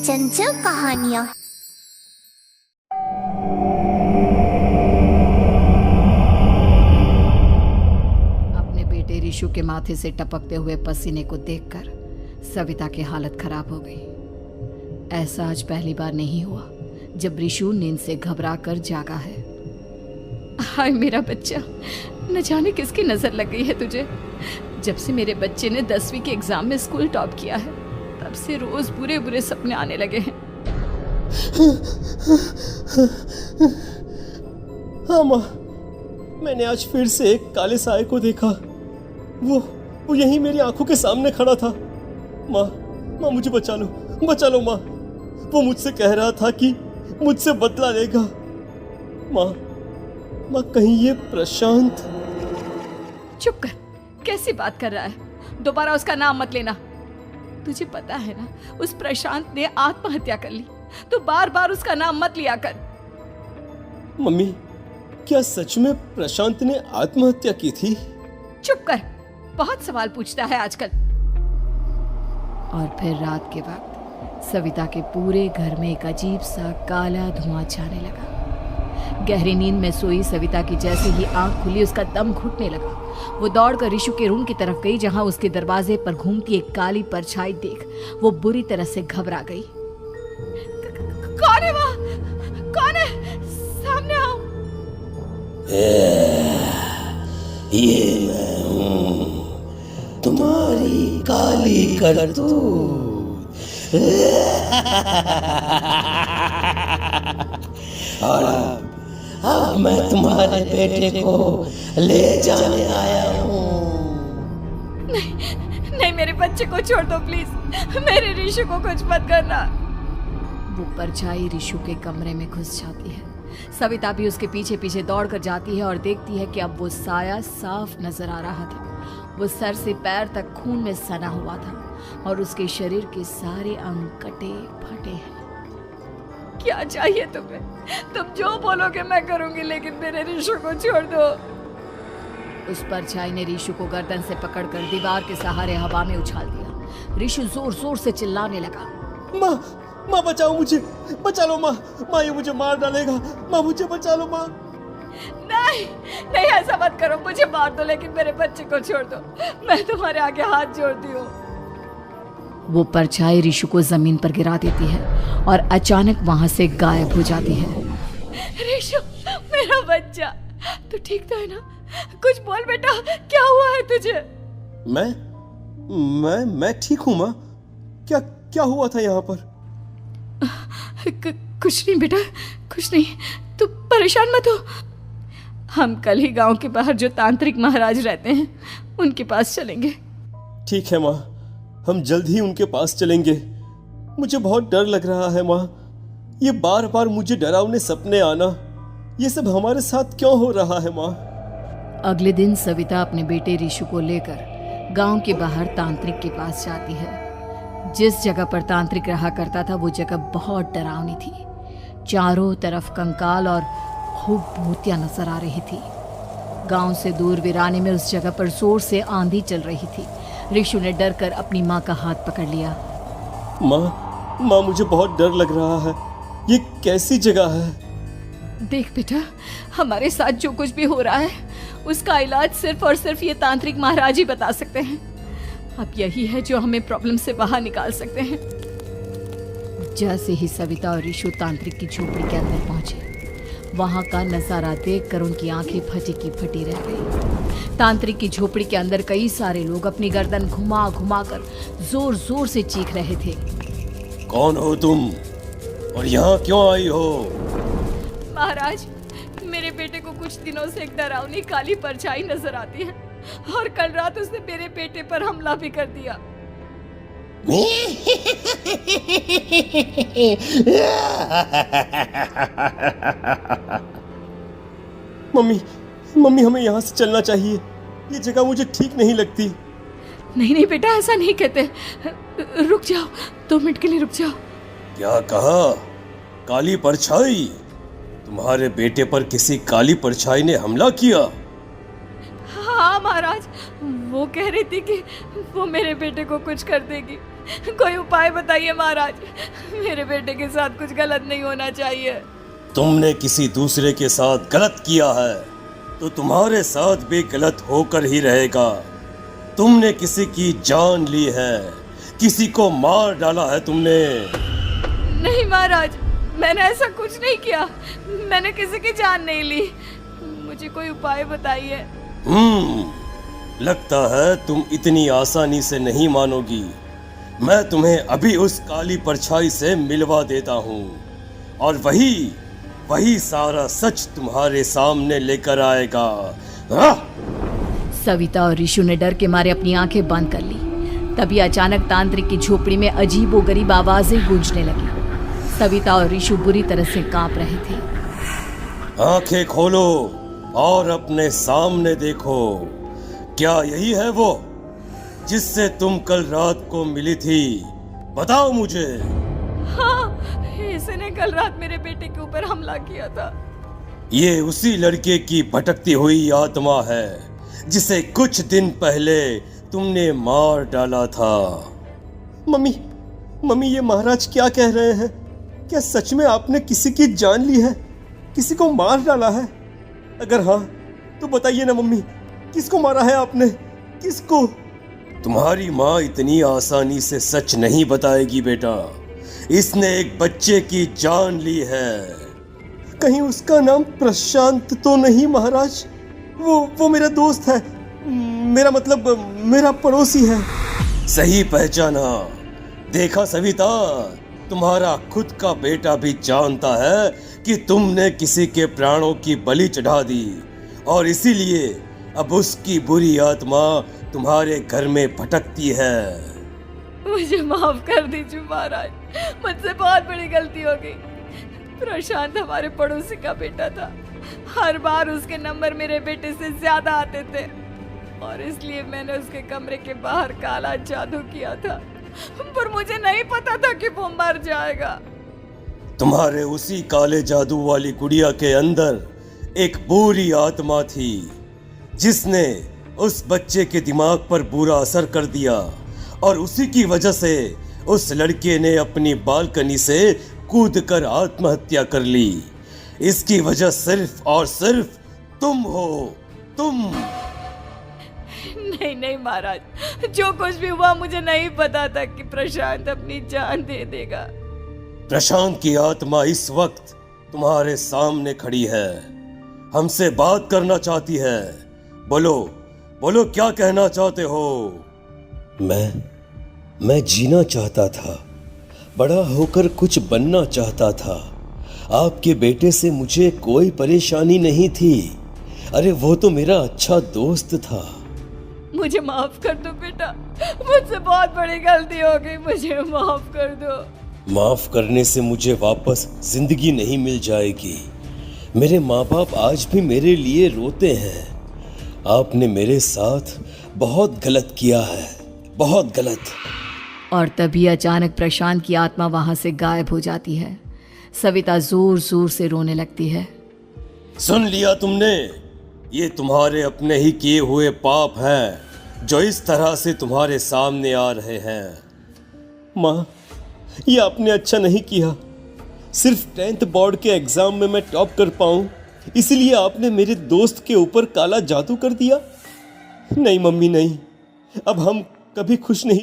चंचल कहानियाँ। अपने बेटे ऋषु के माथे से टपकते हुए पसीने को देखकर सविता की हालत खराब हो गई। ऐसा आज पहली बार नहीं हुआ जब ऋषु नींद से घबरा कर जागा है। हाय मेरा बच्चा, न जाने किसकी नजर लग गई है तुझे। जब से मेरे बच्चे ने 10वीं के एग्जाम में स्कूल टॉप किया है तब से रोज बुरे बुरे सपने आने लगे हैं। हाँ माँ, मैंने आज फिर से एक काले साए को देखा। वो यहीं मेरी आंखों के सामने खड़ा था। माँ मुझे बचा लो माँ। वो मुझसे कह रहा था कि मुझसे बदला लेगा। माँ कहीं ये प्रशांत। चुप कर, कैसी बात कर रहा है? दोबारा उसका नाम मत लेना। तुझे पता है ना, उस प्रशांत ने आत्महत्या कर ली। तो बार बार उसका नाम मत लिया कर। मम्मी, क्या सच में प्रशांत ने आत्महत्या की थी? चुप कर, बहुत सवाल पूछता है आजकल। और फिर रात के वक्त सविता के पूरे घर में एक अजीब सा काला धुआं छाने लगा। गहरी नींद में सोई सविता की जैसे ही आंख खुली उसका दम घुटने लगा। वो दौड़कर ऋषु के रूम की तरफ गई जहां उसके दरवाजे पर घूमती एक काली परछाई देख वो बुरी तरह से घबरा गई। कौन है वहाँ? कौन है? सामने आओ। ये मैं हूँ, तुम्हारी काली करतूत। और अब मैं तुम्हारे बेटे को ले जाने आया हूँ। नहीं, मेरे बच्चे को छोड़ दो प्लीज। मेरे ऋषु को कुछ मत करना। वो परछाई ऋषु के कमरे में घुस जाती है। सविता भी उसके पीछे पीछे दौड़ कर जाती है और देखती है कि अब वो साया साफ नजर आ रहा था। वो सर से पैर तक खून में सना हुआ था और उसके शरीर के सारे अंग कटे फटे हैं। क्या चाहिए तुम्हें? तुम जो बोलोगे मैं करूंगी, लेकिन मेरे ऋषु को छोड़ दो। उस परछाई ने ऋषु को गर्दन से पकड़कर दीवार के सहारे हवा में उछाल दिया। ऋषु जोर जोर से चिल्लाने लगा। माँ बचाओ मुझे, बचा लो माँ, ये मुझे मार डालेगा। माँ मुझे बचा लो माँ। नहीं ऐसा मत करो, मुझे मार दो लेकिन मेरे बच्चे को छोड़ दो। मैं तुम्हारे आगे हाथ जोड़ती हूँ। वो परछाई ऋषु को जमीन पर गिरा देती है और अचानक वहां से गायब हो जाती है। ऋषु, मेरा बच्चा, तू ठीक तो है ना? कुछ बोल बेटा, क्या हुआ है तुझे? मैं ठीक हूँ माँ। क्या हुआ था यहाँ पर? कुछ नहीं बेटा, कुछ नहीं। तू परेशान मत हो। हम कल ही गांव के बाहर जो तांत्रिक महाराज रहते हैं उनके पास चलेंगे। ठीक है माँ, हम जल्द ही उनके पास चलेंगे। मुझे बहुत डर लग रहा है माँ। ये बार बार मुझे डरावने सपने आना, ये सब हमारे साथ क्यों हो रहा है माँ? अगले दिन सविता अपने बेटे ऋषु को लेकर गांव के बाहर तांत्रिक के पास जाती है। जिस जगह पर तांत्रिक रहा करता था वो जगह बहुत डरावनी थी। चारों तरफ कंकाल और खूब भूतियां नजर आ रही थी। गांव से दूर वीराने में उस जगह पर जोर से आंधी चल रही थी। ऋषु ने डर कर अपनी माँ का हाथ पकड़ लिया। माँ मुझे बहुत डर लग रहा है। ये कैसी जगह है? देख बेटा, हमारे साथ जो कुछ भी हो रहा है उसका इलाज सिर्फ और सिर्फ ये तांत्रिक महाराज ही बता सकते हैं। अब यही है जो हमें प्रॉब्लम से बाहर निकाल सकते हैं। जैसे ही सविता और ऋषु तांत्रिक की झोपड़ी के अंदर पहुंचे, वहां का नजारा देखकर उनकी आंखें फटी की फटी रह गई। तांत्रिक की झोपड़ी के अंदर कई सारे लोग अपनी गर्दन घुमा घुमा कर जोर जोर से चीख रहे थे। कौन हो तुम और यहाँ क्यों आई हो? महाराज, मेरे बेटे को कुछ दिनों से एक डरावनी काली परछाई नजर आती है और कल रात उसने मेरे बेटे पर हमला भी कर दिया। मम्मी हमें यहाँ से चलना चाहिए। ये जगह मुझे ठीक नहीं लगती। नहीं बेटा, ऐसा नहीं कहते। रुक जाओ, 2 मिनट के लिए रुक जाओ। क्या कहा? काली परछाई? तुम्हारे बेटे पर किसी काली परछाई ने हमला किया? हाँ महाराज, वो कह रही थी कि वो मेरे बेटे को कुछ कर देगी। कोई उपाय बताइए महाराज, मेरे बेटे के साथ कुछ गलत नहीं होना चाहिए। तुमने किसी दूसरे के साथ गलत किया है तो तुम्हारे साथ भी गलत होकर ही रहेगा। तुमने किसी की जान ली है, किसी को मार डाला है तुमने। नहीं महाराज, मैंने ऐसा कुछ नहीं किया, मैंने किसी की जान नहीं ली। मुझे कोई उपाय बताइए। लगता है तुम इतनी आसानी से नहीं मानोगी। मैं तुम्हें अभी उस काली परछाई से मिलवा देता हूँ और वही सारा सच तुम्हारे सामने लेकर आएगा। सविता और ऋषु ने डर के मारे अपनी आंखें बंद कर ली। तभी अचानक तांत्रिक की झोपड़ी में अजीबोगरीब आवाजें गूंजने लगी। सविता और ऋषु बुरी तरह से कांप रहे थे। आंखें खोलो और अपने सामने देखो। क्या यही है वो जिससे तुम कल रात को मिली थी? बताओ मुझे। हाँ, इसने कल रात मेरे बेटे के ऊपर हमला किया था। ये उसी लड़के की भटकती हुई आत्मा है जिसे कुछ दिन पहले तुमने मार डाला था। मम्मी ये महाराज क्या कह रहे हैं? क्या सच में आपने किसी की जान ली है, किसी को मार डाला है? अगर हाँ तो बताइए ना मम्मी, किसको मारा है आपने? किसको? तुम्हारी माँ इतनी आसानी से सच नहीं बताएगी बेटा। इसने एक बच्चे की जान ली है। कहीं उसका नाम प्रशांत तो नहीं महाराज? वो मेरा दोस्त है, मेरा मतलब मेरा पड़ोसी है। सही पहचाना। देखा सविता, तुम्हारा खुद का बेटा भी जानता है कि तुमने किसी के प्राणों की बलि चढ़ा दी और इसीलिए अब उसकी बुरी आत्मा तुम्हारे घर में भटकती है। मुझे माफ कर दीजिए महाराज, मुझसे बहुत बड़ी गलती हो गई। प्रशांत हमारे पड़ोसी का बेटा था। हर बार उसके नंबर मेरे बेटे से ज्यादा आते थे और इसलिए मैंने उसके कमरे के बाहर काला जादू किया था, पर मुझे नहीं पता था कि वो मर जाएगा। तुम्हारे उसी काले जादू वाली गुड़िया के अंदर एक बुरी आत्मा थी जिसने उस बच्चे के दिमाग पर बुरा असर कर दिया और उसी की वजह से उस लड़के ने अपनी बालकनी से कूदकर आत्महत्या कर ली। इसकी वजह सिर्फ और सिर्फ तुम हो, तुम। नहीं महाराज, जो कुछ भी हुआ मुझे नहीं पता था कि प्रशांत अपनी जान दे देगा। प्रशांत की आत्मा इस वक्त तुम्हारे सामने खड़ी है, हमसे बात करना चाहती है। बोलो क्या कहना चाहते हो? मैं जीना चाहता था, बड़ा होकर कुछ बनना चाहता था। आपके बेटे से मुझे कोई परेशानी नहीं थी। अरे वो तो मेरा अच्छा दोस्त था। मुझे माफ कर दो बेटा, मुझसे बहुत बड़ी गलती हो गई, मुझे माफ कर दो। माफ करने से मुझे वापस जिंदगी नहीं मिल जाएगी। मेरे माँ बाप आज भी मेरे लिए रोते हैं। आपने मेरे साथ बहुत गलत किया है, बहुत गलत। और तभी अचानक प्रशांत की आत्मा वहां से गायब हो जाती है। सविता जोर जोर से रोने लगती है। सुन लिया तुमने? ये तुम्हारे अपने ही किए हुए पाप हैं जो इस तरह से तुम्हारे सामने आ रहे हैं। माँ, ये आपने अच्छा नहीं किया। सिर्फ 10th बोर्ड के एग्जाम में मैं टॉप कर पाऊं, इसलिए आपने मेरे दोस्त के ऊपर काला जादू कर दिया। नहीं मम्मी नहीं, अब हम कभी खुश नहीं